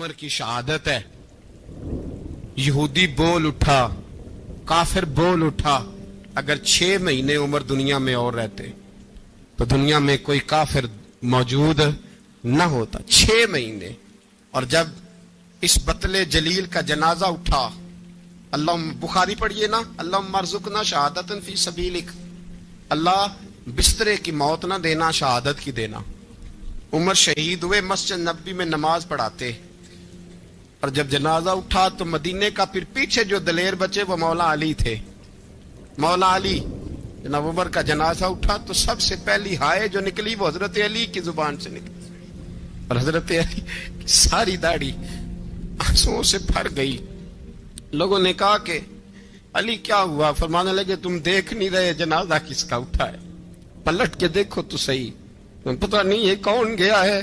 عمر کی شہادت ہے. یہودی بول اٹھا, کافر بول اٹھا, اگر 6 مہینے عمر دنیا میں اور رہتے تو دنیا میں کوئی کافر موجود نہ ہوتا. 6 مہینے. اور جب اس بطل جلیل کا جنازہ اٹھا, اللہ بخاری پڑھیے نا, اللہم ارزقنا شہادتا فی سبیلک, اللہ بسترے کی موت نہ دینا, شہادت کی دینا. عمر شہید ہوئے, مسجد نبوی میں نماز پڑھاتے, اور جب جنازہ اٹھا تو مدینے کا پھر پیچھے جو دلیر بچے وہ مولا علی تھے. مولا علی, جناب عمر کا جنازہ اٹھا تو سب سے پہلی ہائے جو نکلی وہ حضرت علی کی زبان سے نکلی, اور حضرت علی کی ساری داڑھی آنسوؤں سے بھر گئی. لوگوں نے کہا کہ علی کیا ہوا؟ فرمانے لگے تم دیکھ نہیں رہے جنازہ کس کا اٹھا ہے, پلٹ کے دیکھو تو صحیح, تم پتہ نہیں ہے کون گیا ہے.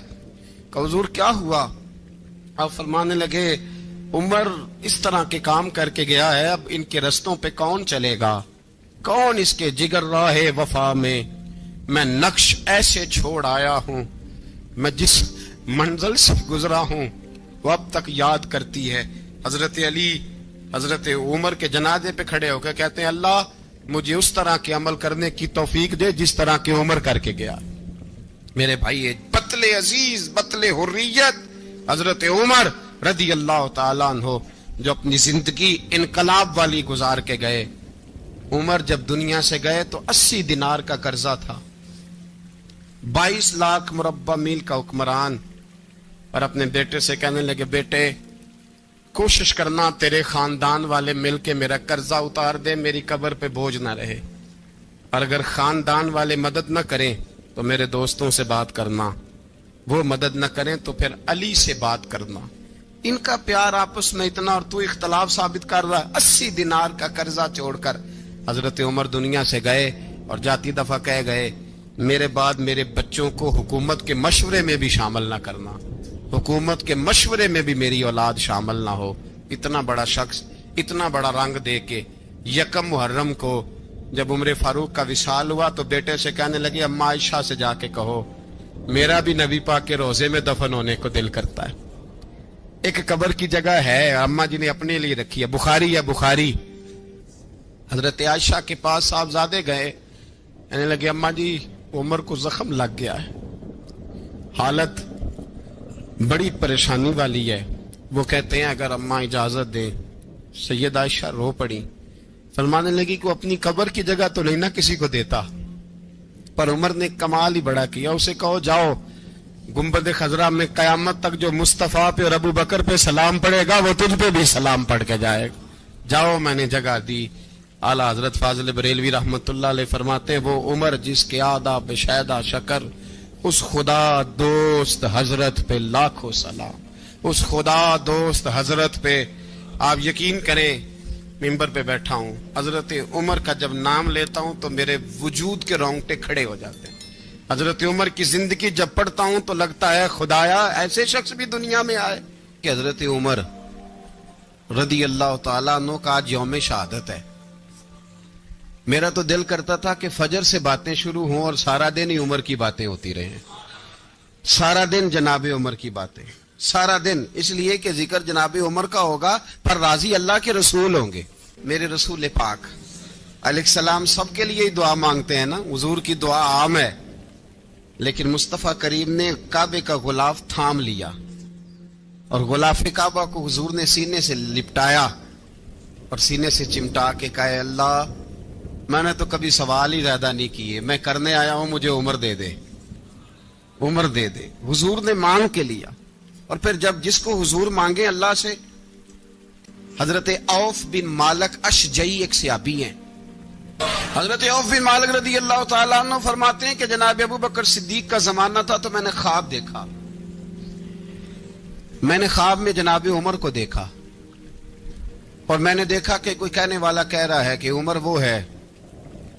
کہ حضور کیا ہوا؟ آپ فرمانے لگے عمر اس طرح کے کام کر کے گیا ہے, اب ان کے رستوں پہ کون چلے گا؟ کون اس کے جگر راہ وفا میں نقش ایسے چھوڑ آیا ہوں, میں جس منزل سے گزرا ہوں وہ اب تک یاد کرتی ہے. حضرت علی حضرت عمر کے جنازے پہ کھڑے ہو کے کہتے ہیں اللہ مجھے اس طرح کے عمل کرنے کی توفیق دے جس طرح کے عمر کر کے گیا. میرے بھائی, بطل عزیز, بطل حریت حضرت عمر رضی اللہ تعالیٰ عنہ, جو اپنی زندگی انقلاب والی گزار کے گئے. عمر جب دنیا سے گئے تو 80 دینار کا قرضہ تھا, 22 لاکھ مربع میل کا حکمران, اور اپنے بیٹے سے کہنے لگے بیٹے کوشش کرنا تیرے خاندان والے مل کے میرا قرضہ اتار دے, میری قبر پہ بوجھ نہ رہے, اور اگر خاندان والے مدد نہ کریں تو میرے دوستوں سے بات کرنا, وہ مدد نہ کریں تو پھر علی سے بات کرنا. ان کا پیار آپس میں اتنا, اور تو اختلاف ثابت کر رہا ہے. 80 دینار کا قرضہ چھوڑ کر حضرت عمر دنیا سے گئے, اور جاتی دفعہ کہہ گئے میرے بعد میرے بچوں کو حکومت کے مشورے میں بھی شامل نہ کرنا, حکومت کے مشورے میں بھی میری اولاد شامل نہ ہو. اتنا بڑا شخص اتنا بڑا رنگ دے کے 1 محرم کو جب عمر فاروق کا وصال ہوا تو بیٹے سے کہنے لگے اماں عائشہ سے جا کے کہو میرا بھی نبی پاک کے روزے میں دفن ہونے کو دل کرتا ہے. ایک قبر کی جگہ ہے اماں جی نے اپنے لیے رکھی ہے, بخاری ہے بخاری. حضرت عائشہ کے پاس صاحبزادے گئے, کہنے لگے اماں جی عمر کو زخم لگ گیا ہے, حالت بڑی پریشانی والی ہے. وہ کہتے ہیں اگر اماں اجازت دیں. سید عائشہ رو پڑی, فرمانے لگی کہ اپنی قبر کی جگہ تو نہیں نہ کسی کو دیتا, پر عمر نے کمال ہی بڑا کیا. اسے کہو جاؤ گنبد خضرا میں قیامت تک جو مصطفیٰ پہ اور ابو بکر پہ سلام پڑے گا وہ تجھ پہ بھی سلام پڑھ کے جائے گا, جاؤ میں نے جگہ دی. اعلیٰ حضرت فاضل بریلوی رحمت اللہ علیہ فرماتے ہیں وہ عمر جس کے آداب شیدہ شکر, اس خدا دوست حضرت پہ لاکھوں سلام, اس خدا دوست حضرت پہ. آپ یقین کریں ممبر پہ بیٹھا ہوں, حضرت عمر کا جب نام لیتا ہوں تو میرے وجود کے رونگٹے کھڑے ہو جاتے ہیں. حضرت عمر کی زندگی جب پڑھتا ہوں تو لگتا ہے خدایا ایسے شخص بھی دنیا میں آئے. کہ حضرت عمر رضی اللہ تعالیٰ عنہ کا آج یوم شہادت ہے. میرا تو دل کرتا تھا کہ فجر سے باتیں شروع ہوں اور سارا دن ہی عمر کی باتیں ہوتی رہیں, سارا دن جناب عمر کی باتیں, سارا دن. اس لیے کہ ذکر جناب عمر کا ہوگا پر راضی اللہ کے رسول ہوں گے. میرے رسول پاک علیہ السلام سب کے لیے ہی دعا مانگتے ہیں نا, حضور کی دعا عام ہے, لیکن مصطفیٰ کریم نے کعبے کا غلاف تھام لیا اور غلاف کعبہ کو حضور نے سینے سے لپٹایا اور سینے سے چمٹا کے کہا اللہ میں نے تو کبھی سوال ہی زیادہ نہیں کیے, میں کرنے آیا ہوں, مجھے عمر دے دے, عمر دے دے. حضور نے مانگ کے لیا. اور پھر جب جس کو حضور مانگے اللہ سے, حضرت عوف بن مالک اشجعی ایک صحابی ہیں, حضرت عوف بن مالک رضی اللہ تعالیٰ عنہ فرماتے ہیں کہ جناب ابو بکر صدیق کا زمانہ تھا تو میں نے خواب دیکھا, میں نے خواب میں جناب عمر کو دیکھا, اور میں نے دیکھا کہ کوئی کہنے والا کہہ رہا ہے کہ عمر وہ ہے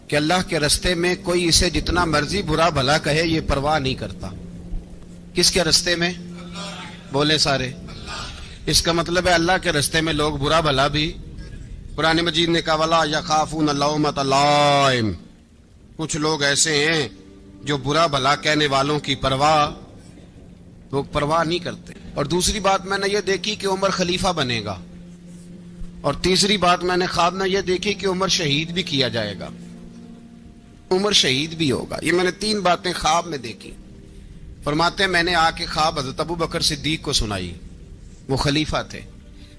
کہ اللہ کے رستے میں کوئی اسے جتنا مرضی برا بھلا کہے یہ پرواہ نہیں کرتا. کس کے رستے میں؟ بولے سارے. اس کا مطلب ہے اللہ کے رستے میں لوگ برا بھلا بھی. قرآن مجید نے کہا وَلَا يَخَافُونَ لَوْمَةَ لَائِمٍ, کچھ لوگ ایسے ہیں جو برا بھلا کہنے والوں کی پرواہ لوگ پرواہ نہیں کرتے. اور دوسری بات میں نے یہ دیکھی کہ عمر خلیفہ بنے گا. اور تیسری بات میں نے خواب میں یہ دیکھی کہ عمر شہید بھی کیا جائے گا, عمر شہید بھی ہوگا. یہ میں نے 3 باتیں خواب میں دیکھی. فرماتے ہیں میں نے آ کے خواب حضرت ابو بکر صدیق کو سنائی. وہ خلیفہ تھے.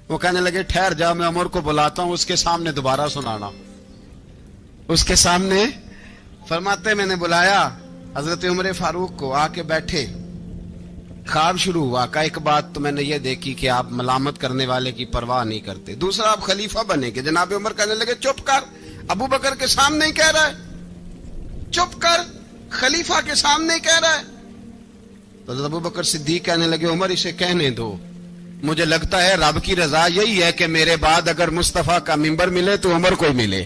وہ کہنے لگے ٹھہر جا, میں عمر کو بلاتا ہوں, اس کے سامنے دوبارہ سنانا. اس کے سامنے. فرماتے ہیں میں نے بلایا حضرت عمر فاروق کو, آ کے بیٹھے. خواب شروع ہوا. کا ایک بات تو میں نے یہ دیکھی کہ آپ ملامت کرنے والے کی پرواہ نہیں کرتے. دوسرا آپ خلیفہ بنے گے. جناب عمر کہنے لگے چپ کر, ابو بکر کے سامنے ہی کہہ رہا ہے, چپ کر, خلیفہ کے سامنے ہی کہہ رہا ہے. تو حضرت ابو بکر صدیق کہنے لگے عمر اسے کہنے دو, مجھے لگتا ہے رب کی رضا یہی ہے کہ میرے بعد اگر مصطفیٰ کا منبر ملے تو عمر کو ملے,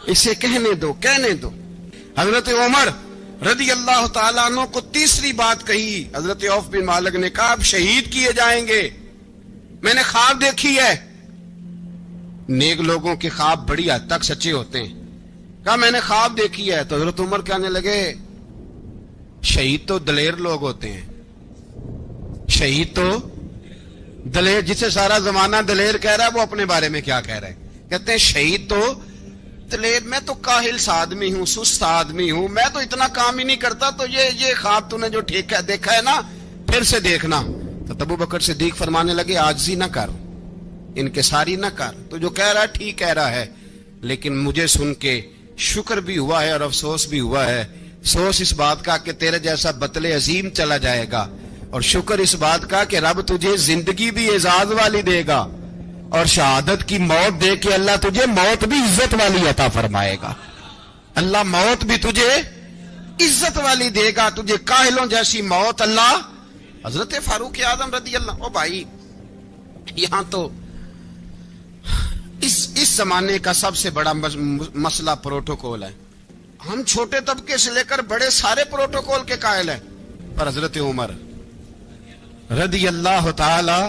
اسے کہنے دو, کہنے دو. حضرت عمر رضی اللہ تعالیٰ عنہ کو تیسری بات کہی. حضرت عوف بن مالک نے کہا آپ شہید کیے جائیں گے, میں نے خواب دیکھی ہے. نیک لوگوں کے خواب بڑی حد تک سچے ہوتے ہیں. کہا میں نے خواب دیکھی ہے. تو حضرت عمر کہنے لگے شہید تو دلیر لوگ ہوتے ہیں, شہید تو دلیر, جسے سارا زمانہ دلیر کہہ رہا ہے وہ اپنے بارے میں کیا کہہ رہے ہیں, کہتے ہیں شہید تو دلیر. میں تو کاہل سا آدمی ہوں, سست آدمی ہوں, میں تو اتنا کام ہی نہیں کرتا. تو یہ خواب تو نے جو دیکھا ہے نا پھر سے دیکھنا. تو ابو بکر صدیق فرمانے لگے عاجزی نہ کر, انکساری نہ کر, تو جو کہہ رہا ہے ٹھیک کہہ رہا ہے, لیکن مجھے سن کے شکر بھی ہوا ہے اور افسوس بھی ہوا ہے. افسوس اس بات کا کہ تیرے جیسا بطل عظیم چلا جائے گا, اور شکر اس بات کا کہ رب تجھے زندگی بھی اعزاز والی دے گا, اور شہادت کی موت دے کے اللہ تجھے موت بھی عزت والی عطا فرمائے گا. اللہ موت بھی تجھے عزت والی دے گا, تجھے کاہلوں جیسی موت اللہ. حضرت فاروق اعظم رضی اللہ. او بھائی یہاں تو اس زمانے کا سب سے بڑا مسئلہ پروٹوکول ہے. ہم چھوٹے طبقے سے لے کر بڑے سارے پروٹوکول کے قائل ہیں, پر حضرت عمر رضی اللہ تعالی,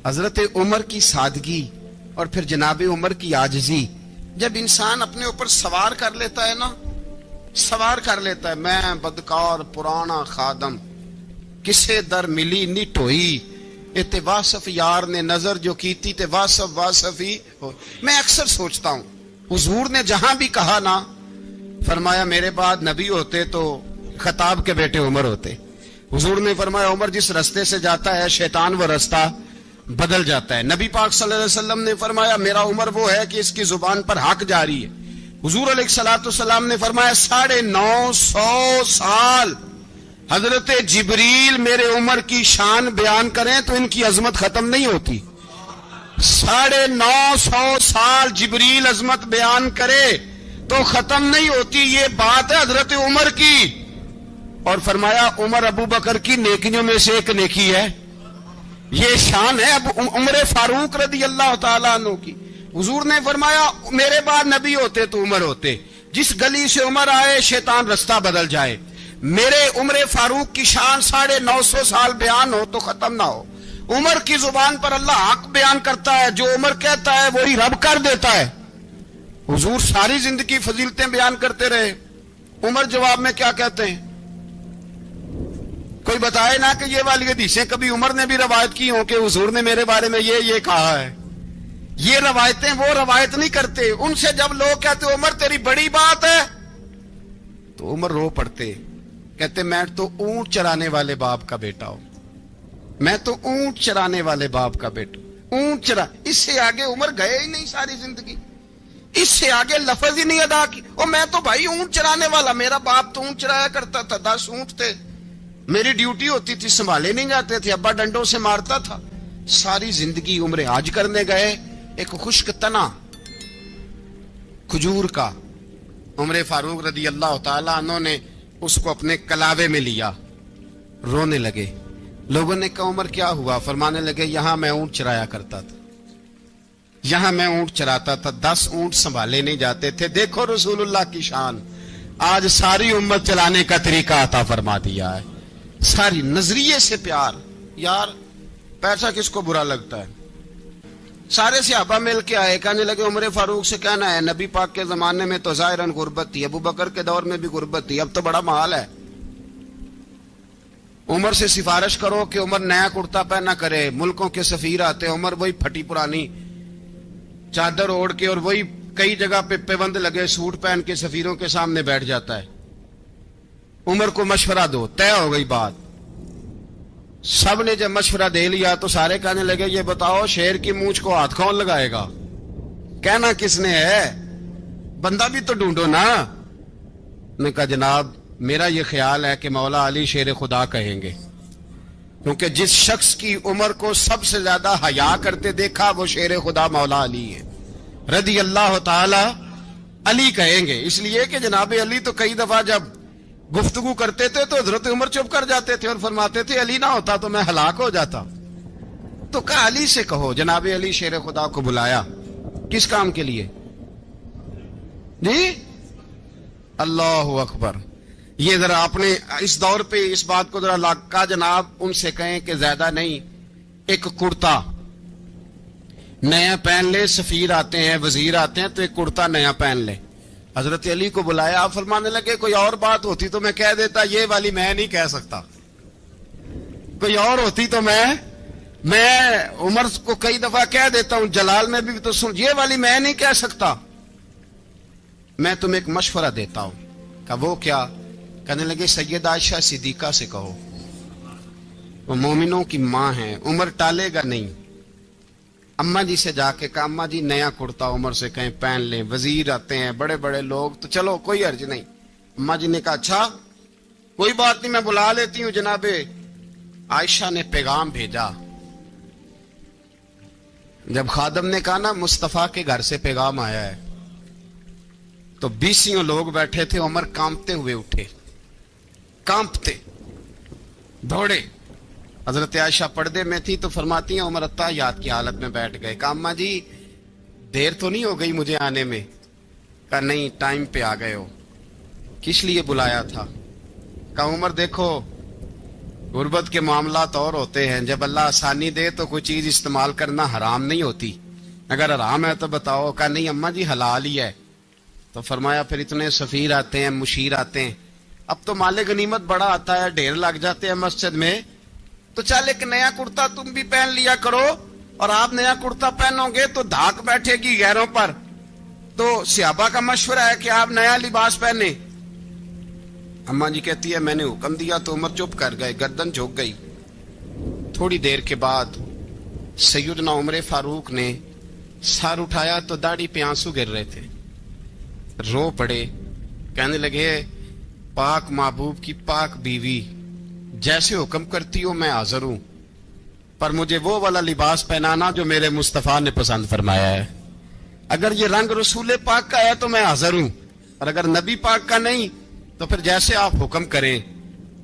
حضرت عمر کی سادگی اور پھر جناب عمر کی عاجزی, جب انسان اپنے اوپر سوار کر لیتا ہے نا, سوار کر لیتا ہے, میں بدکار پرانا خادم, کسے در ملی نہیں ٹوئی, تے واصف یار نے نظر جو کیتی تے واصف ہی ہو. میں اکثر سوچتا ہوں حضور نے جہاں بھی کہا نا, فرمایا میرے بعد نبی ہوتے تو خطاب کے بیٹے عمر ہوتے. حضور نے فرمایا عمر جس رستے سے جاتا ہے شیطان وہ رستہ بدل جاتا ہے. نبی پاک صلی اللہ علیہ وسلم نے فرمایا میرا عمر وہ ہے کہ اس کی زبان پر حق جاری ہے. حضور علیہ الصلوۃ والسلام نے فرمایا 950 سال حضرت جبریل میرے عمر کی شان بیان کریں تو ان کی عظمت ختم نہیں ہوتی. 950 سال جبریل عظمت بیان کرے تو ختم نہیں ہوتی. یہ بات ہے حضرت عمر کی. اور فرمایا عمر ابو بکر کی نیکیوں میں سے ایک نیکی ہے, یہ شان ہے اب عمر فاروق رضی اللہ تعالیٰ عنہ کی. حضور نے فرمایا میرے بعد نبی ہوتے تو عمر ہوتے, جس گلی سے عمر آئے شیطان رستہ بدل جائے. میرے عمر فاروق کی شان 950 سال بیان ہو تو ختم نہ ہو. عمر کی زبان پر اللہ حق بیان کرتا ہے, جو عمر کہتا ہے وہی رب کر دیتا ہے. حضور ساری زندگی فضیلتیں بیان کرتے رہے, عمر جواب میں کیا کہتے ہیں؟ کوئی بتائے نا کہ یہ والی حدیثیں کبھی عمر نے بھی روایت کی ہوں کہ حضور نے میرے بارے میں یہ کہا ہے. یہ روایتیں وہ روایت نہیں کرتے. ان سے جب لوگ کہتے عمر تیری بڑی بات ہے تو عمر رو پڑتے, کہتے میں تو اونٹ چرانے والے باپ کا بیٹا ہوں, میں تو اونٹ چرانے والے باپ کا بیٹا, اونٹ چرا. اس سے آگے عمر گئے ہی نہیں ساری زندگی, اس سے آگے لفظ ہی نہیں ادا کی. اور میں تو بھائی اونٹ چرانے والا, میرا باپ تو اونٹ چرایا کرتا تھا, 10 اونٹ تھے, میری ڈیوٹی ہوتی تھی, سنبھالے نہیں جاتے تھے, ابا ڈنڈوں سے مارتا تھا. ساری زندگی عمر حج کرنے گئے, ایک خشک تنا کھجور کا عمر فاروق رضی اللہ تعالیٰ عنہ نے اس کو اپنے کلاوے میں لیا, رونے لگے. لوگوں نے کہا عمر کیا ہوا؟ فرمانے لگے یہاں میں اونٹ چرایا کرتا تھا, یہاں میں اونٹ چراتا تھا, 10 اونٹ سنبھالے نہیں جاتے تھے. دیکھو رسول اللہ کی شان, آج ساری امت چلانے کا طریقہ عطا فرما دیا ہے. ساری نظریے سے پیار. یار پیسہ کس کو برا لگتا ہے؟ سارے صحابہ مل کے آئے, کہنے لگے عمر فاروق سے کہنا ہے نبی پاک کے زمانے میں تو ظاہراً غربت تھی, ابو بکر کے دور میں بھی غربت تھی, اب تو بڑا محال ہے. عمر سے سفارش کرو کہ عمر نیا کرتا پہنا کرے. ملکوں کے سفیر آتے, عمر وہی پھٹی پرانی چادر اوڑھ کے اور وہی کئی جگہ پہ پیوند لگے سوٹ پہن کے سفیروں کے سامنے بیٹھ جاتا ہے. عمر کو مشورہ دو, طے ہو گئی بات. سب نے جب مشورہ دے لیا تو سارے کہنے لگے یہ بتاؤ شیر کی مونچھ کو ہاتھ کون لگائے گا؟ کہنا کس نے ہے؟ بندہ بھی تو ڈھونڈو نا. نے کہا جناب میرا یہ خیال ہے کہ مولا علی شیر خدا کہیں گے, کیونکہ جس شخص کی عمر کو سب سے زیادہ حیا کرتے دیکھا وہ شیر خدا مولا علی ہے رضی اللہ تعالی علی کہیں گے. اس لیے کہ جناب علی تو کئی دفعہ جب گفتگو کرتے تھے تو حضرت عمر چپ کر جاتے تھے اور فرماتے تھے علی نہ ہوتا تو میں ہلاک ہو جاتا. تو کہا علی سے کہو. جناب علی شیر خدا کو بلایا. کس کام کے لیے جی؟ اللہ اکبر. یہ ذرا آپ نے اس دور پہ اس بات کو ذرا کہا جناب ان سے کہیں کہ زیادہ نہیں, ایک کرتا نیا پہن لے. سفیر آتے ہیں, وزیر آتے ہیں تو ایک کرتا نیا پہن لے. حضرت علی کو بلایا. آپ فرمانے لگے کوئی اور بات ہوتی تو میں کہہ دیتا, یہ والی میں نہیں کہہ سکتا. کوئی اور ہوتی تو میں عمر کو کئی دفعہ کہہ دیتا ہوں, جلال میں بھی تو سن, یہ والی میں نہیں کہہ سکتا. میں تمہیں ایک مشورہ دیتا ہوں. کہ وہ کیا؟ کہنے لگے سیدہ عائشہ صدیقہ سے کہو, وہ مومنوں کی ماں ہیں, عمر ٹالے گا نہیں. اماں جی سے جا کے کہا اماں جی نیا کرتا عمر سے کہیں پہن لیں. وزیر آتے ہیں, بڑے بڑے لوگ, تو چلو کوئی حرج نہیں. اماں جی نے کہا اچھا کوئی بات نہیں میں بلا لیتی ہوں. جناب عائشہ نے پیغام بھیجا. جب خادم نے کہا نا مصطفیٰ کے گھر سے پیغام آیا ہے, تو 20 لوگ بیٹھے تھے. عمر کانپتے ہوئے اٹھے, کانپتے دوڑے. حضرت عائشہ پردے میں تھی تو فرماتی ہیں عمر اتحیات کی حالت میں بیٹھ گئے. کہا اماں جی دیر تو نہیں ہو گئی مجھے آنے میں؟ کہا نہیں ٹائم پہ آ گئے ہو. کس لیے بلایا تھا؟ کہا عمر دیکھو غربت کے معاملات اور ہوتے ہیں, جب اللہ آسانی دے تو کوئی چیز استعمال کرنا حرام نہیں ہوتی, اگر حرام ہے تو بتاؤ. کہا نہیں اماں جی حلال ہی ہے. تو فرمایا پھر اتنے سفیر آتے ہیں, مشیر آتے ہیں, اب تو مال غنیمت بڑا آتا ہے, ڈھیر لگ جاتے ہیں مسجد میں, تو چل ایک نیا کرتا تم بھی پہن لیا کرو. اور آپ نیا کرتا پہنو گے تو دھاک بیٹھے گی غیروں پر. تو صحابہ کا مشورہ ہے کہ آپ نیا لباس پہنے. اماں جی کہتی ہے میں نے حکم دیا تو عمر چپ کر گئے, گردن جھک گئی. تھوڑی دیر کے بعد سیدنا عمر فاروق نے سر اٹھایا تو داڑھی پہ آنسو گر رہے تھے, رو پڑے. کہنے لگے پاک محبوب کی پاک بیوی جیسے حکم کرتی ہو میں حاضر ہوں, پر مجھے وہ والا لباس پہنانا جو میرے مصطفیٰ نے پسند فرمایا ہے. اگر یہ رنگ رسول پاک کا ہے تو میں حاضر ہوں, اور اگر نبی پاک کا نہیں تو پھر جیسے آپ حکم کریں.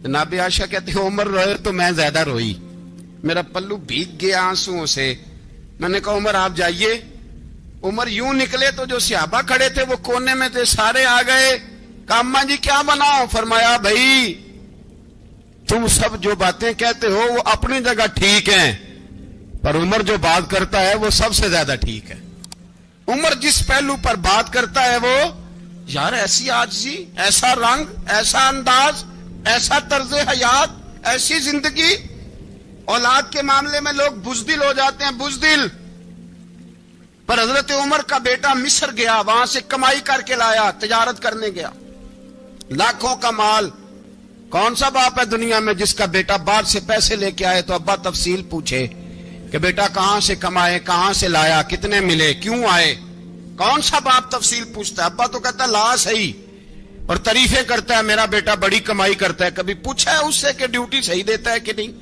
جناب عائشہ کہتے ہیں عمر روئے تو میں زیادہ روئی, میرا پلو بھیگ گیا آنسوؤں سے. میں نے کہا عمر آپ جائیے. عمر یوں نکلے تو جو صحابہ کھڑے تھے وہ کونے میں تھے, سارے آ گئے. کہا اماں جی کیا بناؤ؟ فرمایا بھائی تم سب جو باتیں کہتے ہو وہ اپنی جگہ ٹھیک ہیں, پر عمر جو بات کرتا ہے وہ سب سے زیادہ ٹھیک ہے. عمر جس پہلو پر بات کرتا ہے وہ یار ایسی عاجزی, ایسا رنگ, ایسا انداز, ایسا طرز حیات, ایسی زندگی. اولاد کے معاملے میں لوگ بزدل ہو جاتے ہیں, بزدل. پر حضرت عمر کا بیٹا مصر گیا, وہاں سے کمائی کر کے لایا, تجارت کرنے گیا, لاکھوں کا مال. کون سا باپ ہے دنیا میں جس کا بیٹا باہر سے پیسے لے کے آئے تو ابا تفصیل پوچھے کہ بیٹا کہاں سے کمائے, کہاں سے لایا, کتنے ملے, کیوں آئے؟ کون سا باپ تفصیل پوچھتا ہے؟ ابا تو کہتا ہے لا صحیح, اور تعریفیں کرتا ہے میرا بیٹا بڑی کمائی کرتا ہے. کبھی پوچھا ہے اس سے کہ ڈیوٹی صحیح دیتا ہے کہ نہیں؟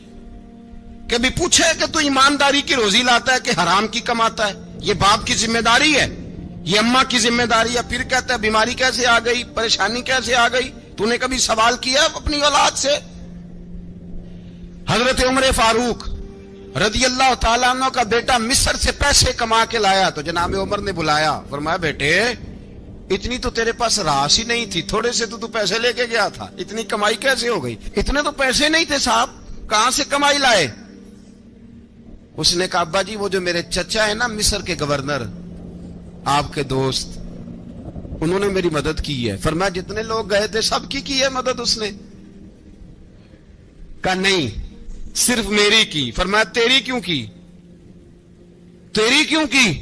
کبھی پوچھا ہے کہ تو ایمانداری کی روزی لاتا ہے کہ حرام کی کماتا ہے؟ یہ باپ کی ذمہ داری ہے, یہ اماں کی ذمہ داری ہے. پھر کہتا ہے بیماری کیسے آ گئی, پریشانی کیسے آ گئی, تو نے کبھی سوال کیا اپنی اولاد سے؟ حضرت عمر فاروق رضی اللہ تعالیٰ عنہ کا بیٹا مصر سے پیسے کما کے لایا تو جناب عمر نے بلایا, فرمایا بیٹے اتنی تو تیرے پاس راس ہی نہیں تھی, تھوڑے سے تو پیسے لے کے گیا تھا, اتنی کمائی کیسے ہو گئی؟ اتنے تو پیسے نہیں تھے صاحب, کہاں سے کمائی لائے؟ اس نے کہا ابا جی وہ جو میرے چچا ہے نا مصر کے گورنر, آپ کے دوست, انہوں نے میری مدد کی ہے. فرمایا جتنے لوگ گئے تھے سب کی ہے مدد اس نے. کہا نہیں صرف میری کی. فرمایا تیری کیوں کی؟ تیری کیوں کی؟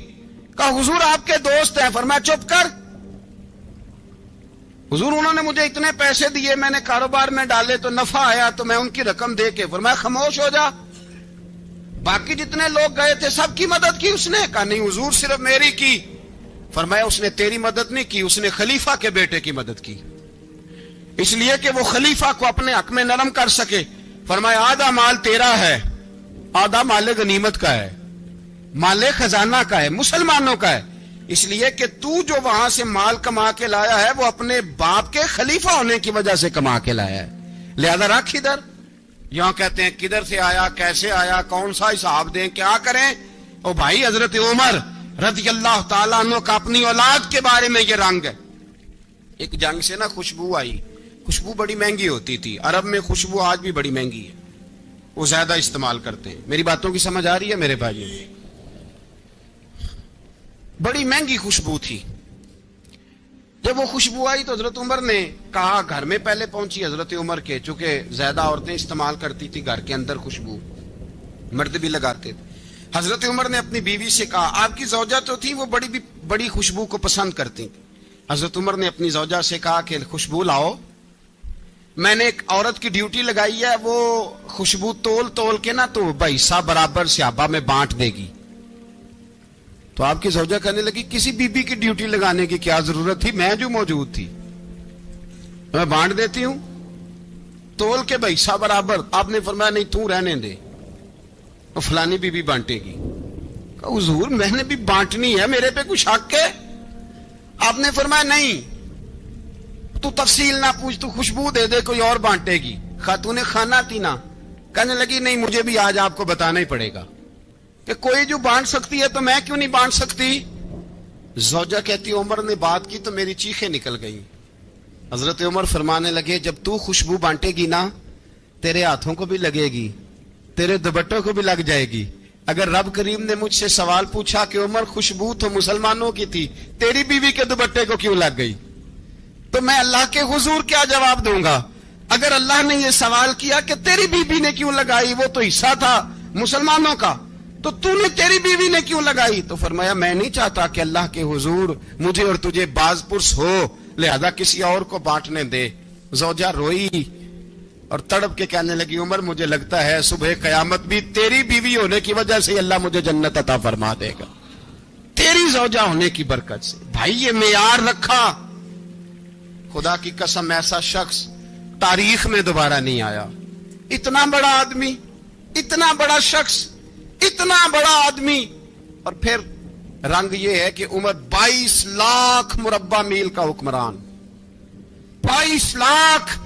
کہا حضور آپ کے دوست ہیں. فرمایا چپ کر. حضور انہوں نے مجھے اتنے پیسے دیے, میں نے کاروبار میں ڈالے تو نفع آیا تو میں ان کی رقم دے کے. فرمایا خاموش ہو جا. باقی جتنے لوگ گئے تھے سب کی مدد کی اس نے؟ کہا نہیں حضور صرف میری کی. فرمایا اس نے تیری مدد نہیں کی, اس نے خلیفہ کے بیٹے کی مدد کی, اس لیے کہ وہ خلیفہ کو اپنے حق میں نرم کر سکے. فرمایا آدھا مال تیرا ہے, آدھا مال غنیمت کا ہے, مال خزانہ کا ہے, مسلمانوں کا ہے, اس لیے کہ تو جو وہاں سے مال کما کے لایا ہے وہ اپنے باپ کے خلیفہ ہونے کی وجہ سے کما کے لایا ہے, لہذا رکھ ادھر. یہاں کہتے ہیں کدھر سے آیا, کیسے آیا, کون سا حساب دیں, کیا کریں. او بھائی حضرت عمر رضی اللہ تعالیٰ عنہ کا اپنی اولاد کے بارے میں یہ رنگ ہے. ایک جنگ سے نا خوشبو آئی, خوشبو بڑی مہنگی ہوتی تھی, عرب میں خوشبو آج بھی بڑی مہنگی ہے, وہ زیادہ استعمال کرتے ہیں. میری باتوں کی سمجھ آ رہی ہے میرے بھائی؟ بڑی مہنگی خوشبو تھی. جب وہ خوشبو آئی تو حضرت عمر نے کہا, گھر میں پہلے پہنچی حضرت عمر کے, چونکہ زیادہ عورتیں استعمال کرتی تھی گھر کے اندر خوشبو, مرد بھی لگاتے تھے. حضرت عمر نے اپنی بیوی سے کہا, آپ کی زوجہ تو تھی وہ بڑی خوشبو کو پسند کرتی تھی. حضرت عمر نے اپنی زوجہ سے کہا کہ خوشبو لاؤ, میں نے ایک عورت کی ڈیوٹی لگائی ہے, وہ خوشبو تول تول کے نا تو حصہ برابر صحابہ میں بانٹ دے گی. تو آپ کی زوجہ کہنے لگی کسی بی بی کی ڈیوٹی لگانے کی کیا ضرورت تھی, میں جو موجود تھی میں بانٹ دیتی ہوں تول کے حصہ برابر. آپ نے فرمایا نہیں تو رہنے دے, وہ فلانی بی بی بانٹے گی. کہا حضور میں نے بھی بانٹنی ہے, میرے پہ کچھ حق ہے؟ آپ نے فرمایا نہیں, تو تفصیل نہ پوچھ, تو خوشبو دے دے, کوئی اور بانٹے گی. خاتون خانہ تھی نا, کہنے لگی نہیں مجھے بھی آج آپ کو بتانا ہی پڑے گا کہ کوئی جو بانٹ سکتی ہے تو میں کیوں نہیں بانٹ سکتی. زوجہ کہتی عمر نے بات کی تو میری چیخیں نکل گئیں. حضرت عمر فرمانے لگے جب تو خوشبو بانٹے گی نا تیرے ہاتھوں کو بھی لگے گی, تیرے دوپٹوں کو بھی لگ جائے گی. اگر رب کریم نے مجھ سے سوال پوچھا کہ عمر خوشبو تو مسلمانوں کی تھی, تیری بیوی کے دوپٹے کو کیوں لگ گئی, تو میں اللہ کے حضور کیا جواب دوں گا؟ اگر اللہ نے یہ سوال کیا کہ تیری بیوی نے کیوں لگائی, وہ تو حصہ تھا مسلمانوں کا, تو نے تیری بیوی نے کیوں لگائی؟ تو فرمایا میں نہیں چاہتا کہ اللہ کے حضور مجھے اور تجھے باز پرس ہو, لہذا کسی اور کو بانٹنے دے. زوجہ روئی اور تڑپ کے کہنے لگی عمر مجھے لگتا ہے صبح قیامت بھی تیری بیوی ہونے کی وجہ سے اللہ مجھے جنت عطا فرما دے گا, تیری زوجہ ہونے کی برکت سے. بھائی یہ معیار رکھا, خدا کی قسم ایسا شخص تاریخ میں دوبارہ نہیں آیا. اتنا بڑا آدمی, اتنا بڑا شخص, اتنا بڑا آدمی, اور پھر رنگ یہ ہے کہ عمر 22 لاکھ مربع میل کا حکمران, 22 لاکھ,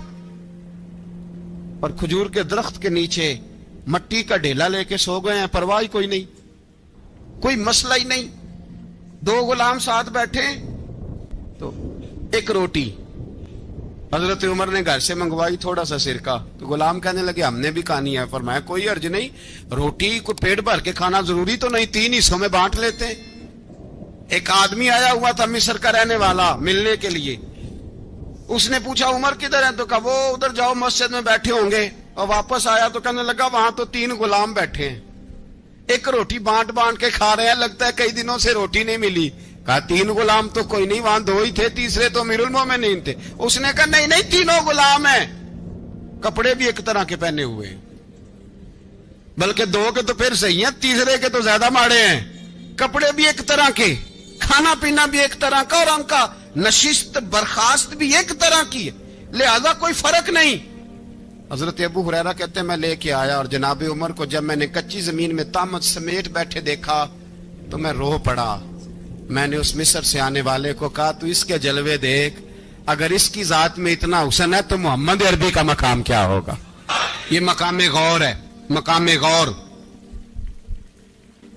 اور کھجور کے درخت کے نیچے مٹی کا ڈھیلا لے کے سو گئے ہیں, پرواہ کوئی نہیں, کوئی مسئلہ ہی نہیں. 2 غلام ساتھ بیٹھے تو ایک روٹی حضرت عمر نے گھر سے منگوائی, تھوڑا سا سرکہ, تو غلام کہنے لگے ہم نے بھی کھانی ہے. فرمایا کوئی حرج نہیں, روٹی کو پیٹ بھر کے کھانا ضروری تو نہیں, 3 حصوں میں بانٹ لیتے ہیں. ایک آدمی آیا ہوا تھا مصر کا رہنے والا ملنے کے لیے, اس نے پوچھا عمر کدھر ہیں, تو کہا وہ ادھر جاؤ مسجد میں بیٹھے ہوں گے. اور واپس آیا تو کہنے لگا وہاں تو 3 غلام بیٹھے ہیں, ایک روٹی بانٹ کے کھا رہے ہیں, لگتا ہے کئی دنوں سے روٹی نہیں ملی. کہا 3 غلام تو کوئی نہیں, وہاں 2 ہی تھے, تیسرے تو امیر المومنین تھے. اس نے کہا نہیں 3 غلام ہیں, کپڑے بھی ایک طرح کے پہنے ہوئے ہیں, بلکہ 2 کے تو پھر صحیح ہیں, تیسرے کے تو زیادہ ماڑے ہیں. کپڑے بھی ایک طرح کے, کھانا پینا بھی ایک طرح کا, اور ان کا نشست برخاست بھی ایک طرح کی ہے, لہذا کوئی فرق نہیں. حضرت ابو ہریرہ کہتے ہیں میں لے کے آیا, اور جناب عمر کو جب میں نے کچی زمین میں تامت سمیٹ بیٹھے دیکھا تو میں رو پڑا. میں نے اس مصر سے آنے والے کو کہا تو اس کے جلوے دیکھ, اگر اس کی ذات میں اتنا حسن ہے تو محمد عربی کا مقام کیا ہوگا. یہ مقام غور ہے, مقام غور.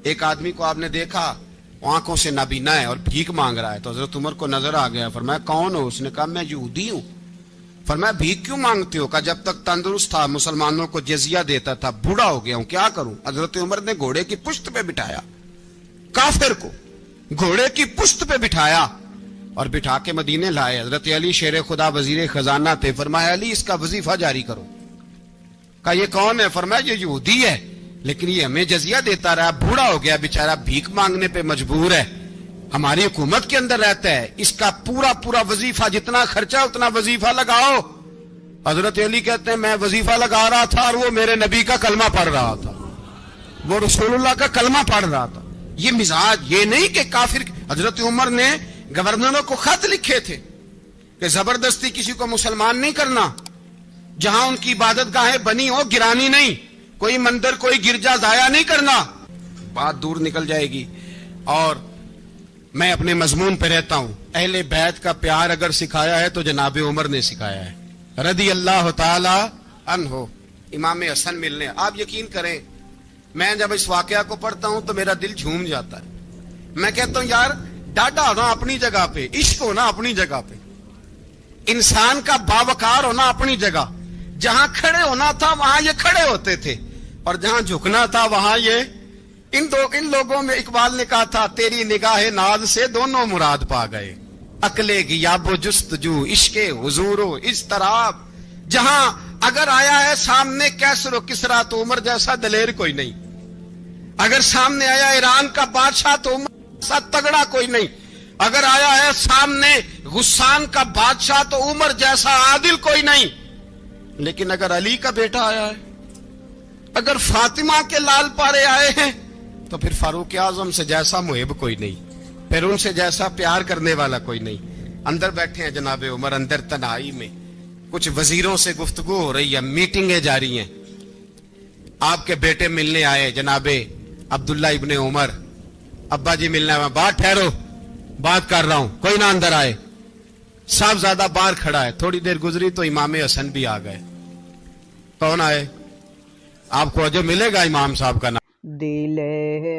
ایک آدمی کو آپ نے دیکھا آنکھوں سے نابینا ہے اور بھیک مانگ رہا ہے, تو حضرت عمر کو نظر آ گیا. فرمایا کون ہو؟ اس نے کہا میں یہودی ہوں. فرمایا بھیک کیوں مانگتے ہو؟ کہا جب تک تندرست تھا مسلمانوں کو جزیہ دیتا تھا, بوڑھا ہو گیا ہوں کیا کروں. حضرت عمر نے گھوڑے کی پشت پہ بٹھایا, کافر کو گھوڑے کی پشت پہ بٹھایا اور بٹھا کے مدینے لائے. حضرت علی شیر خدا وزیر خزانہ تھے. فرمایا علی اس کا وظیفہ جاری کرو. کہا یہ کون ہے؟ فرمایا یہ یہودی ہے، لیکن یہ ہمیں جزیہ دیتا رہا، بوڑھا ہو گیا بیچارہ، بھیک مانگنے پہ مجبور ہے، ہماری حکومت کے اندر رہتا ہے، اس کا پورا وظیفہ جتنا خرچہ اتنا وظیفہ لگاؤ۔ حضرت علی کہتے ہیں میں وظیفہ لگا رہا تھا اور وہ میرے نبی کا کلمہ پڑھ رہا تھا، وہ رسول اللہ کا کلمہ پڑھ رہا تھا۔ یہ مزاج، یہ نہیں کہ کافر۔ حضرت عمر نے گورنروں کو خط لکھے تھے کہ زبردستی کسی کو مسلمان نہیں کرنا، جہاں ان کی عبادت گاہیں بنی ہو گرانی نہیں، کوئی مندر کوئی گرجا ضائع نہیں کرنا، بات دور نکل جائے گی۔ اور میں اپنے مضمون پہ رہتا ہوں، اہل بیت کا پیار اگر سکھایا ہے تو جناب عمر نے سکھایا ہے رضی اللہ تعالی عنہ۔ امام حسن ملنے، آپ یقین کریں میں جب اس واقعہ کو پڑھتا ہوں تو میرا دل جھوم جاتا ہے۔ میں کہتا ہوں یار ڈاڈا ہونا اپنی جگہ پہ، عشق ہونا اپنی جگہ پہ، انسان کا باوقار ہونا اپنی جگہ، جہاں کھڑے ہونا تھا وہاں یہ کھڑے ہوتے تھے، اور جہاں جھکنا تھا وہاں یہ ان لوگوں میں اقبال نے کہا تھا تیری نگاہ ناز سے دونوں مراد پا گئے، عقل غیاب و جستجو، عشق حضور و اضطراب۔ جہاں اگر آیا ہے سامنے کیسر و کسرا تو عمر جیسا دلیر کوئی نہیں، اگر سامنے آیا ایران کا بادشاہ تو عمر جیسا تگڑا کوئی نہیں، اگر آیا ہے سامنے غسان کا بادشاہ تو عمر جیسا عادل کوئی نہیں، لیکن اگر علی کا بیٹا آیا ہے، اگر فاطمہ کے لال پارے آئے ہیں تو پھر فاروق اعظم سے جیسا محب کوئی نہیں، پھر ان سے جیسا پیار کرنے والا کوئی نہیں۔ اندر بیٹھے ہیں جناب عمر، اندر تنہائی میں کچھ وزیروں سے گفتگو ہو رہی ہے، میٹنگیں جاری ہیں۔ آپ کے بیٹے ملنے آئے جناب عبداللہ ابن عمر، ابا جی ملنے آئے، بات ٹھہرو بات کر رہا ہوں، کوئی نہ اندر آئے۔ صاحبزادہ باہر کھڑا ہے، تھوڑی دیر گزری تو امام حسن بھی آ گئے۔ کون آئے؟ آپ کو جو ملے گا امام صاحب کا نام، دل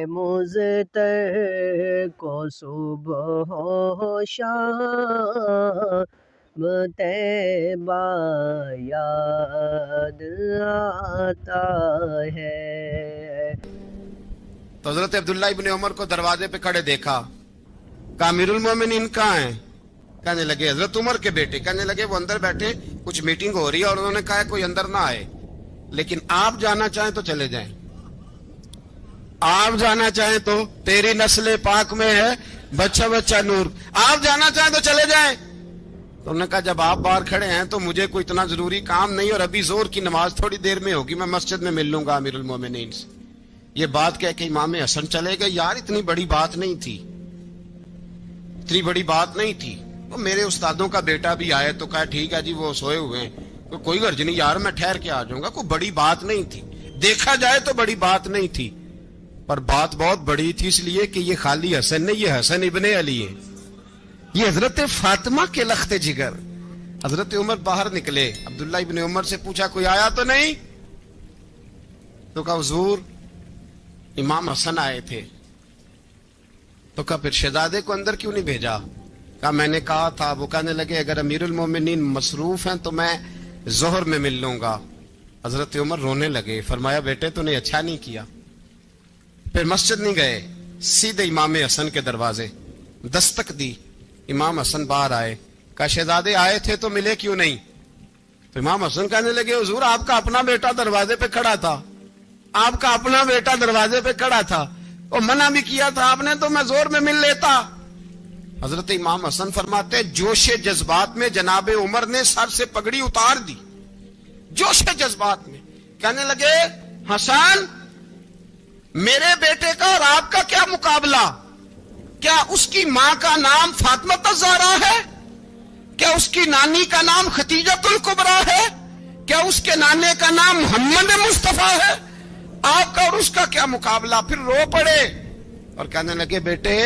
مضطر کو صبح و شام طیبہ یاد آتا ہے۔ تو حضرت عبداللہ ابن عمر کو دروازے پہ کھڑے دیکھا، کہا امیر المومنین کہاں ہیں؟ کہنے لگے حضرت عمر کے بیٹے۔ کہنے لگے وہ اندر بیٹھے، کچھ میٹنگ ہو رہی ہے اور انہوں نے کہا کوئی اندر نہ آئے، لیکن آپ جانا چاہیں تو چلے جائیں، آپ جانا چاہیں تو، تیری نسل پاک میں ہے بچہ نور، آپ جانا چاہیں تو چلے جائیں۔ تو انہوں نے کہا جب آپ باہر کھڑے ہیں تو مجھے کوئی اتنا ضروری کام نہیں، اور ابھی زور کی نماز تھوڑی دیر میں ہوگی، میں مسجد میں مل لوں گا امیر المومنین سے۔ یہ بات کہہ کے امام حسن چلے گئے۔ یار اتنی بڑی بات نہیں تھی، اتنی بڑی بات نہیں تھی۔ وہ میرے استادوں کا بیٹا بھی آئے تو کہا ٹھیک ہے جی وہ سوئے ہوئے ہیں، کوئی غرض نہیں یار میں ٹھہر کے آ جاؤں گا، کوئی بڑی بات نہیں تھی، دیکھا جائے تو بڑی بات نہیں تھی، پر بات بہت بڑی تھی، اس لیے کہ یہ خالی حسن نہیں، یہ حسن ابن علی ہے، یہ حضرت فاطمہ کے لخت جگر۔ حضرت عمر باہر نکلے، عبداللہ ابن عمر سے پوچھا کوئی آیا تو نہیں؟ تو کہا حضور امام حسن آئے تھے۔ تو کہا پھر شہزادے کو اندر کیوں نہیں بھیجا؟ کہا میں نے کہا تھا۔ وہ کہنے لگے اگر امیر المومنین مصروف ہیں تو میں ظہر میں مل لوں گا۔ حضرت عمر رونے لگے، فرمایا بیٹے تو نے اچھا نہیں کیا۔ پھر مسجد نہیں گئے، سیدھے امام حسن کے دروازے دستک دی، امام حسن باہر آئے، کہا شہزادے آئے تھے تو ملے کیوں نہیں؟ تو امام حسن کہنے لگے حضور آپ کا اپنا بیٹا دروازے پہ کھڑا تھا، آپ کا اپنا بیٹا دروازے پہ کھڑا تھا، اور منع بھی کیا تھا آپ نے تو میں زور میں مل لیتا۔ حضرت امام حسن فرماتے جوش جذبات میں جناب عمر نے سر سے پگڑی اتار دی، جوش جذبات میں کہنے لگے حسن میرے بیٹے کا اور آپ کا کیا مقابلہ؟ کیا اس کی ماں کا نام فاطمہ الزہرا ہے؟ کیا اس کی نانی کا نام خدیجۃ الکبریٰ ہے؟ کیا اس کے نانے کا نام محمد مصطفیٰ ہے؟ آپ کا اور اس کا کیا مقابلہ؟ پھر رو پڑے اور کہنے لگے بیٹے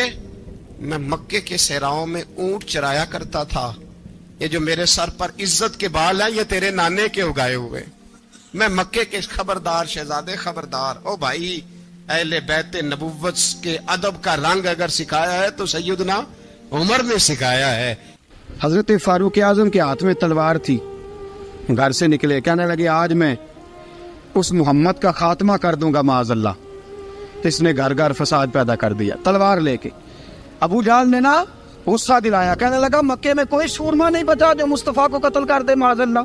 میں مکے کے صحراؤں میں اونٹ چرایا کرتا تھا، یہ جو میرے سر پر عزت کے بال ہیں یہ تیرے نانے کے اگائے ہوئے، میں مکے کے خبردار شہزادے خبردار۔ او بھائی اہل بیت نبوت کے ادب کا رنگ اگر سکھایا ہے تو سیدنا عمر نے سکھایا ہے۔ حضرت فاروق اعظم کے ہاتھ میں تلوار تھی، گھر سے نکلے، کہنے لگے آج میں اس محمد کا خاتمہ کر دوں گا معاذ اللہ، اس نے گھر گھر فساد پیدا کر دیا تلوار لے کے۔ ابو جہل نے نا غصہ دلایا، کہنے لگا مکے میں کوئی سورما نہیں بچا جو مصطفیٰ کو قتل کر دے معاذ اللہ،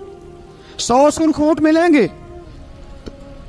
100 سن خونٹ ملیں گے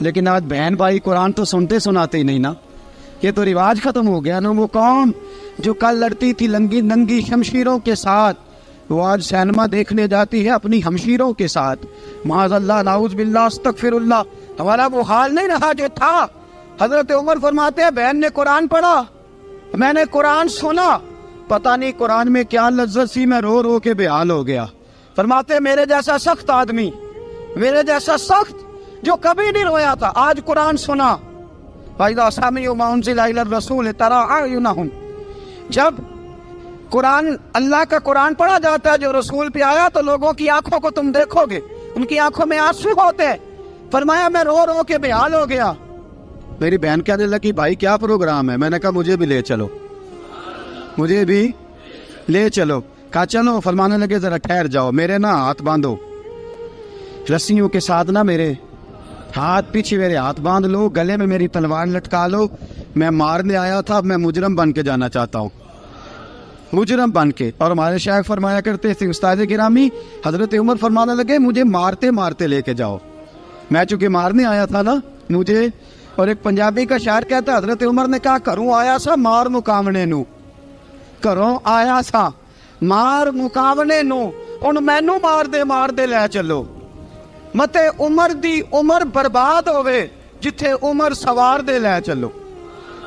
لیکن آج بہن بھائی قرآن تو سنتے سناتے ہی نہیں نا. یہ تو رواج ختم ہو گیا نا. وہ قوم جو کل لڑتی تھی ننگی شمشیروں کے ساتھ، وہ آج سینما دیکھنے جاتی ہے اپنی ہمشیروں کے ساتھ. معاذ اللہ، نعوذ باللہ، استغفر اللہ. ہمارا وہ حال نہیں رہا جو تھا. حضرت عمر فرماتے ہیں بہن نے قرآن پڑھا، میں نے قرآن سنا، پتہ نہیں قرآن میں کیا لذت سی، میں رو رو کے بے حال ہو گیا. فرماتے ہیں میرے جیسا سخت آدمی، میرے جیسا سخت جو کبھی نہیں رویا تھا، آج قرآن سنا. فَإِذَا سَمِعُوا مَا أُنزِلَ إِلَى الرَّسُولِ تَرَىٰ أَعْيُنَهُمْ، جب قرآن، اللہ کا قرآن پڑھا جاتا ہے جو رسول پہ آیا، تو لوگوں کی آنکھوں کو تم دیکھو گے، ان کی آنکھوں میں آنسو ہوتے ہیں. فرمایا میں رو رو کے بے حال ہو گیا. میری بہن کہنے لگی بھائی کیا پروگرام ہے؟ میں نے کہا مجھے بھی لے چلو، مجھے بھی لے چلو. کہا چلو. فرمانے لگے ذرا ٹھہر جاؤ، میرے نا ہاتھ باندھو رسیوں کے ساتھ، نا میرے ہاتھ پیچھے میرے ہاتھ باندھ لو، گلے میں میری تلوار لٹکا لو. میں مارنے آیا تھا، اب میں مجرم بن کے جانا چاہتا ہوں، مجرم بن کے. اور ہمارے شیخ فرمایا کرتے تھے استاد گرامی، حضرت عمر فرمانے لگے مجھے مارتے مارتے لے کے جاؤ. میں چونکہ مارنے آیا تھا نا مجھے. اور ایک پنجابی کا شاعر کہتا ہے حضرت عمر نے کہا کروں آیا سا مار مکاونے نو، کروں آیا سا مار مکاونے نو، ان مینو مار دے لے چلو. متے عمر دی عمر برباد ہوئے جتھے عمر سوار دے لے چلو.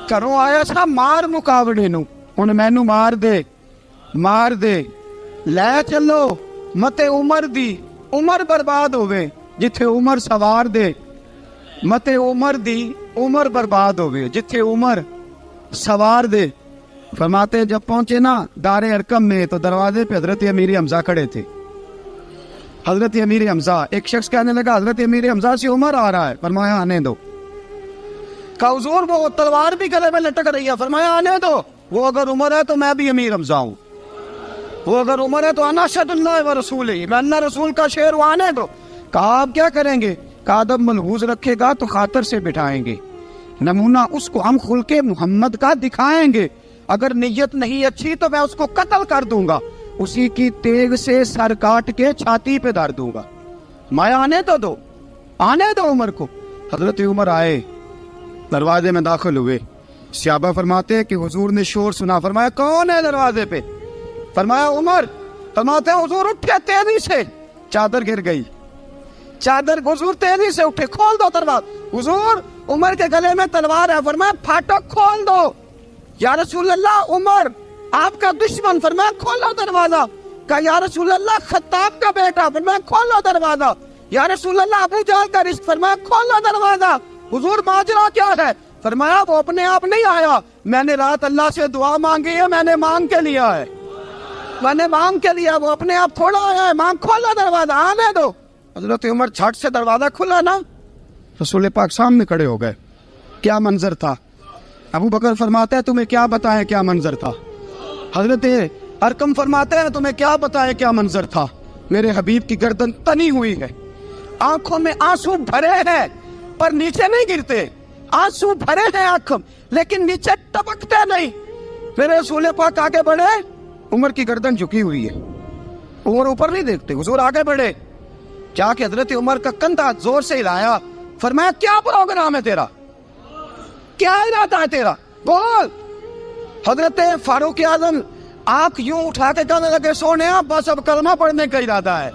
کروں آیا سا مار مکاونے نو، ان مینو مار دے لے چلو. متے عمر دی عمر برباد ہوئے جتھے عمر سوار دے، متے عمر دی عمر برباد ہوئے جتھے عمر سوار دے. فرماتے جب پہنچے نا دار ارقم میں تو دروازے پہ حضرت امیر حمزہ کھڑے تھے. حضرت امیر حمزہ، ایک شخص کہنے لگا حضرت امیر حمزہ سے عمر آ رہا ہے. فرمایا آنے دو. کہا حضور وہ تلوار بھی گلے میں لٹک رہی ہے. فرمایا آنے دو. وہ اگر عمر ہے تو میں بھی امیر حمزہ ہوں، وہ اگر عمر ہے تو انا اشہد اللہ و رسولہ، میں اللہ رسول کا شعر ہوں، آنے دو. کہا آپ کیا کریں گے؟ کہا ادب ملحوظ رکھے گا تو خاطر سے بٹھائیں گے، نمونہ اس کو ہم خلق محمد کا دکھائیں گے، اگر نیت نہیں اچھی تو میں اس کو قتل کر دوں گا، اسی کی تیغ سے سر کاٹ کے چھاتی پہ دھر دوں گا. میں آنے تو دو، آنے دو عمر کو. حضرت عمر آئے، دروازے میں داخل ہوئے. صحابہ فرماتے ہیں کہ حضور نے شور سنا. فرمایا کون ہے دروازے پہ؟ فرمایا عمر. فرماتے ہیں حضور اٹھے تیزی سے، چادر گر گئی، چادر. حضور تیزی سے اٹھے، کھول دو دروازہ. حضور عمر کے گلے میں تلوار ہے. فرمایا پھاٹک کھول دو. یا رسول اللہ عمر آپ کا دشمن. فرمایا کھولو دروازہ. کہا یا رسول اللہ خطاب کا بیٹا. فرمایا کھولو دروازہ. یا رسول اللہ ابو جہل کا رزق. فرمایا کھولو دروازہ. حضور ماجرا کیا ہے؟ فرمایا وہ اپنے آپ نہیں آیا، میں نے رات اللہ سے دعا مانگی ہے، میں نے مانگ کے لیا ہے، میں نے مانگ کے لیا، وہ اپنے آپ تھوڑا آیا ہے. مانگ. کھولا دروازہ، آنے دو. حضرت عمر جھٹ سے دروازہ کھلا نا، رسول پاک سامنے کھڑے ہو گئے. کیا منظر تھا. ابو بکر فرماتے ہیں تمہیں کیا بتائیں کیا منظر تھا. حضرت ارقم فرماتے ہیں تمہیں کیا بتائیں کیا منظر تھا. میرے حبیب کی گردن تنی ہوئی ہے، آنکھوں میں آنسو بھرے ہیں پر نیچے نہیں گرتے. آنسو بھرے ہیں آنکھوں لیکن نیچے ٹپکتے نہیں. پھر رسول پاک آگے بڑھے، عمر کی گردن جھکی ہوئی ہے، عمر اوپر نہیں دیکھتے. حضور آگے بڑھے، جا کے حضرت عمر کا کندھا زور سے ہلایا. فرمایا کیا پروگرام ہے تیرا، کیا ارادہ ہے تیرا، بول. حضرت فاروق اعظم آنکھ یوں اٹھا کے کہنے لگے سونیا بس اب کلمہ پڑھنے کا ارادہ ہے،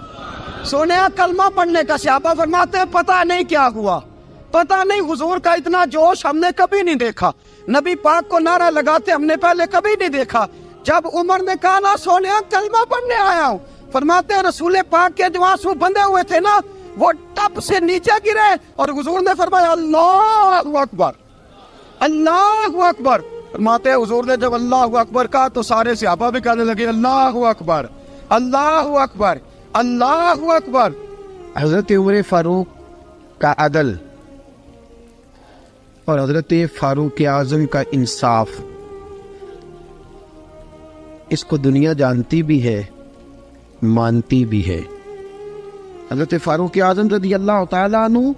سونیا کلمہ پڑھنے کا. صحابہ فرماتے ہیں پتہ نہیں کیا ہوا، پتہ نہیں. حضور کا اتنا جوش ہم نے کبھی نہیں دیکھا، نبی پاک کو نعرہ لگاتے ہم نے پہلے کبھی نہیں دیکھا. جب عمر نے کہا نا سونیا کلمہ پڑھنے آیا ہوں، فرماتے ہیں رسول پاک کے جو آنسو بندے ہوئے تھے نا وہ ٹپ سے نیچے گرے اور حضور نے فرمایا اللہ اکبر، اللہ اکبر. فرماتے ہیں حضور نے جب اللہ اکبر کہا تو سارے صحابہ بھی کہنے لگے اللہ اکبر، اللہ اکبر، اللہ اکبر. حضرت عمر فاروق کا عدل اور حضرت فاروق اعظم کا انصاف، اس کو دنیا جانتی بھی ہے، مانتی بھی ہے. حضرت فاروق اعظم رضی اللہ تعالیٰ عنہ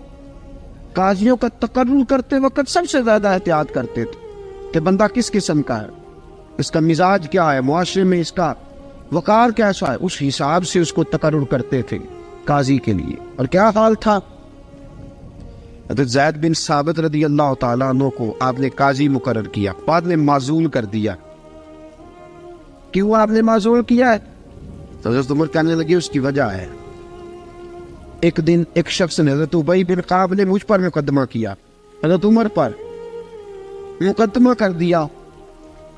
قاضیوں کا تقرر کرتے وقت سب سے زیادہ احتیاط کرتے تھے کہ بندہ کس قسم کا ہے، اس کا مزاج کیا ہے، معاشرے میں اس کا وقار کیسا ہے، اس حساب سے اس کو تقرر کرتے تھے قاضی کے لیے. اور کیا حال تھا حضرت زید بن ثابت رضی اللہ تعالیٰ عنہ کو آپ نے قاضی مقرر کیا، بعد میں معزول کر دیا۔ کیوں آپ نے معزول کیا ہے؟ تو حضرت عمر کہنے لگے اس کی وجہ ہے، ایک دن ایک شخص نے حضرت ابی بن کعب نے مجھ پر مقدمہ کیا، حضرت عمر پر مقدمہ کر دیا،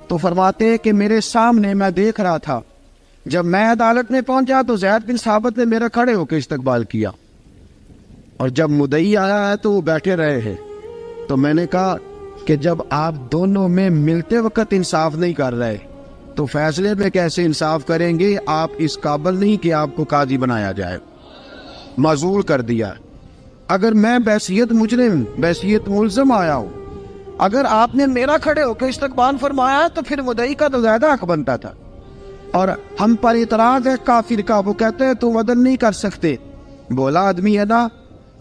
تو فرماتے ہیں کہ میرے سامنے میں دیکھ رہا تھا، جب میں عدالت میں پہنچا تو زید بن ثابت نے میرا کھڑے ہو کے استقبال کیا، اور جب مدعی آیا ہے تو وہ بیٹھے رہے ہیں۔ تو میں نے کہا کہ جب آپ دونوں میں ملتے وقت انصاف نہیں کر رہے تو فیصلے میں کیسے انصاف کریں گے؟ آپ اس قابل نہیں کہ آپ کو قاضی بنایا جائے، معزول کر دیا۔ اگر میں بحیثیت مجرم، بحیثیت ملزم آیا ہوں، اگر آپ نے میرا کھڑے ہو کے استقبال فرمایا تو پھر مدعی کا تو زیادہ حق بنتا تھا، اور ہم پر اعتراض ہے کافر کا، وہ کہتے ہیں تم عدل نہیں کر سکتے۔ بولا آدمی ہے نا،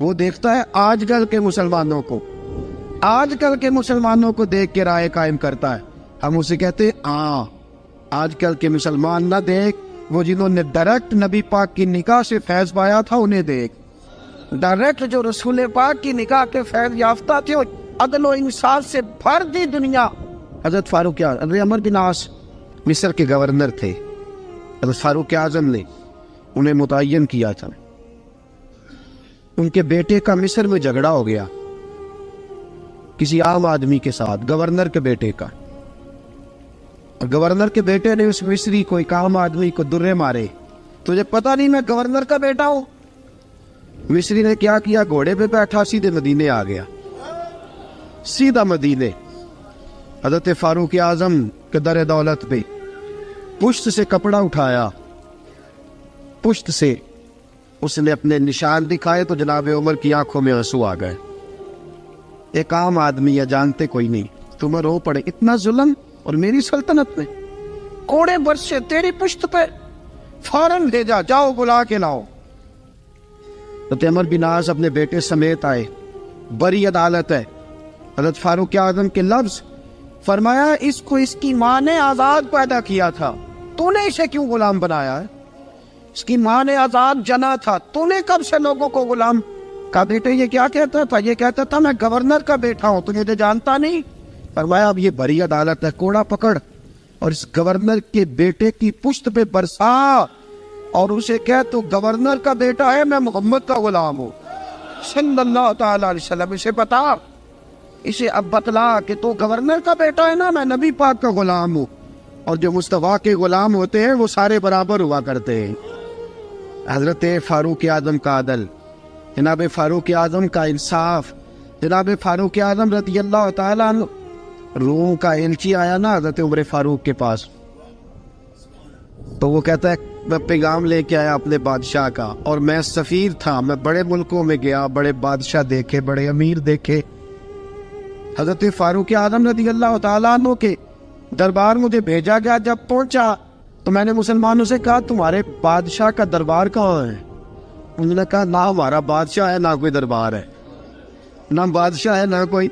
وہ دیکھتا ہے آج کل کے مسلمانوں کو، آج کل کے مسلمانوں کو دیکھ کے رائے قائم کرتا ہے۔ ہم اسے کہتے ہیں ہاں آج کل کے مسلمان نہ دیکھ، وہ جنہوں نے ڈائریکٹ نبی پاک کی نکاح سے فیض پایا تھا انہیں دیکھ، ڈائریکٹ جو رسول پاک کی نکاح کے فیض یافتہ تھے، عدل و انصاف سے بھر دی دنیا۔ حضرت فاروق اعظم، حضرت عمرو بن عاص مصر کے گورنر تھے، حضرت فاروق اعظم نے انہیں متعین کیا تھا۔ ان کے بیٹے کا مصر میں جھگڑا ہو گیا کسی عام آدمی کے ساتھ، گورنر کے بیٹے کا، اور گورنر کے بیٹے نے اس مصری کو، ایک عام آدمی کو درے مارے۔ تجھے پتہ نہیں میں گورنر کا بیٹا ہوں؟ مصری نے کیا کیا، گھوڑے پہ بیٹھا سیدھے مدینے آ گیا، سیدھا مدینے۔ حضرت فاروق اعظم کے در دولت پہ پشت سے کپڑا اٹھایا، پشت سے اس نے اپنے نشان دکھائے تو جناب عمر کی آنکھوں میں آنسو آ گئے۔ ایک عام آدمی ہے، جانتے کوئی نہیں، تمہیں رو پڑے، اتنا ظلم، اور میری سلطنت میں کوڑے برسے تیری پشت پہ، فوراً بھیجا، جاؤ بلا کے لاؤ۔ حضرت عمر بن عاص اپنے بیٹے سمیت آئے، بڑی عدالت ہے۔ حضرت فاروق اعظم کے لفظ، فرمایا اس کو اس کی ماں نے آزاد پیدا کیا تھا، تو نے اسے کیوں غلام بنایا ہے؟ اس کی ماں نے آزاد جنا تھا، تو نے کب سے لوگوں کو غلام؟ کہا بیٹے یہ کیا کہتا تھا؟ یہ کہتا تھا میں گورنر کا بیٹا ہوں، تجھے تو جانتا نہیں۔ فرمایا اب یہ بڑی عدالت ہے، کوڑا پکڑ اور اس گورنر کے بیٹے کی پشت پہ برسا، اور اسے کہہ تو گورنر کا بیٹا ہے، میں محمد کا غلام ہوں صلی اللہ تعالی علیہ وسلم۔ اسے بتا، اسے اب بتلا کہ تو گورنر کا بیٹا ہے نا، میں نبی پاک کا غلام ہوں، اور جو مصطفیٰ کے غلام ہوتے ہیں وہ سارے برابر ہوا کرتے ہیں۔ حضرت فاروق اعظم کا عدل، جناب فاروق اعظم کا انصاف، جناب فاروق اعظم رضی اللہ تعالیٰ عنہ۔ روم کا ایلچی آیا نا حضرت عمر فاروق کے پاس، تو وہ کہتا ہے میں پیغام لے کے آیا اپنے بادشاہ کا، اور میں سفیر تھا، میں بڑے ملکوں میں گیا، بڑے بادشاہ دیکھے، بڑے امیر دیکھے۔ حضرت فاروق اعظم رضی اللہ تعالیٰ عنہ کے دربار مجھے بھیجا گیا، جب پہنچا تو میں نے مسلمانوں سے کہا تمہارے بادشاہ کا دربار کہاں ہے؟ انہوں نے کہا نہ ہمارا بادشاہ ہے، نہ کوئی دربار ہے، نہ بادشاہ ہے، نہ کوئی۔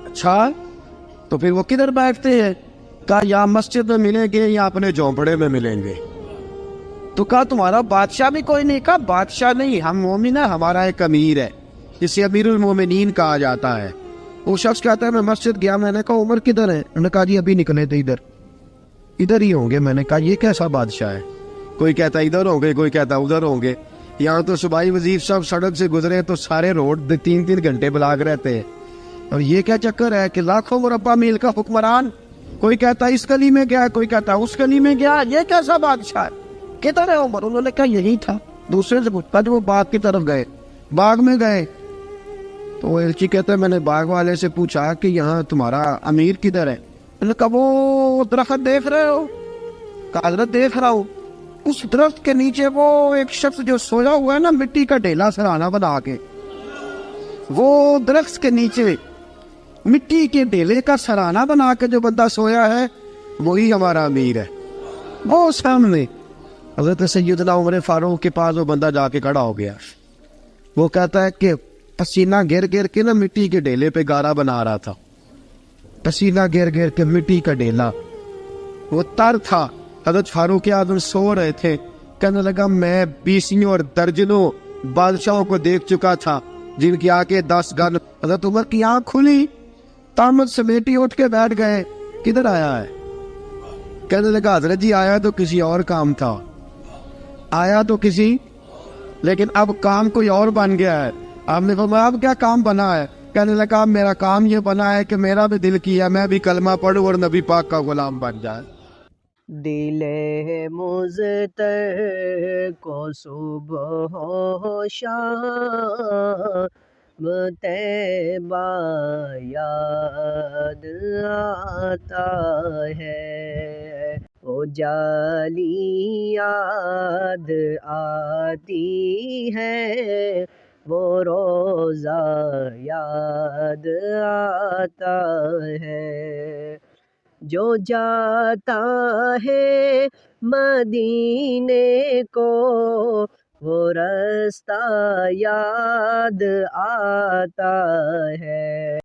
اچھا تو پھر وہ کدھر بیٹھتے ہیں؟ کہا یا مسجد میں ملیں گے یا اپنے جھونپڑے میں ملیں گے۔ تو کہا تمہارا بادشاہ بھی کوئی نہیں؟ کہا بادشاہ نہیں، ہم مومن ہیں، ہمارا ایک امیر ہے جسے امیر المومنین کہا جاتا ہے۔ وہ شخص کہتا ہے میں مسجد گیا، میں نے کہا عمر کدھر ہے؟ انہوں نے کہا جی ابھی نکلے تھے، ادھر ہی ہوں گے۔ میں نے کہا یہ کیسا بادشاہ ہے؟ کوئی کہتا ادھر ہوں گے، کوئی کہتا ادھر ہوں گے۔ یہاں تو صوبائی وزیر صاحب سڑک سے گزرے تو سارے روڈ 3 گھنٹے بلاک رہتے ہیں، اور یہ کیا چکر ہے کہ لاکھوں مربع میل کا حکمران، کوئی کہتا اس گلی میں گیا، کوئی کہتا اس گلی میں گیا، یہ کیسا بادشاہ ہے؟ کدھر ہے عمر؟ انہوں نے کہا یہی تھا۔ دوسرے سے پوچھتا جو وہ باغ کی طرف گئے، باغ میں گئے تو وہ ایلچی کہتا ہے میں نے باغ والے سے پوچھا کہ یہاں تمہارا امیر کدھر ہے؟ انہوں نے کہا وہ درخت دیکھ رہے ہو؟ کہا حضرت دیکھ رہا ہوں۔ اس درخت کے نیچے وہ ایک شخص جو سویا ہوا ہے نا، مٹی کا ڈھیلا سرہانہ بنا کے، وہ درخت کے نیچے مٹی کے ڈھیلے کا سرہانہ بنا کے جو بندہ سویا ہے وہی ہمارا امیر ہے۔ وہ سامنے حضرت سیدنا عمر فاروق کے پاس وہ بندہ جا کے کھڑا ہو گیا، وہ کہتا ہے کہ پسینہ گر گر کے نا مٹی کے ڈھیلے پہ گارا بنا رہا تھا، پسینہ گر گر کے مٹی کا ڈھیلا، وہ تر تھا۔ حضرت فاروق اعظم سو رہے تھے، کہنے لگا میں 20 اور درجنوں بادشاہوں کو دیکھ چکا تھا، جن کی آنکھیں 10 گن. حضرت عمر کی آنکھ کھلی، تامت سمیٹی اٹھ کے بیٹھ گئے. کدھر آیا ہے؟ کہنے لگا حضرت جی آیا تو کسی اور کام تھا، آیا تو کسی، لیکن اب کام کوئی اور بن گیا ہے. آپ نے فرمایا اب کیا کام بنا ہے؟ کہنے لگا میرا کام یہ بنا ہے کہ میرا بھی دل کیا میں بھی کلمہ پڑھوں اور نبی پاک کا غلام بن جائے. دل مضطر کو صبح و شام طیبہ یاد آتا ہے، وہ جالی یاد آتی ہے، وہ روزہ یاد آتا ہے. جو جاتا ہے مدینے کو وہ رستہ یاد آتا ہے.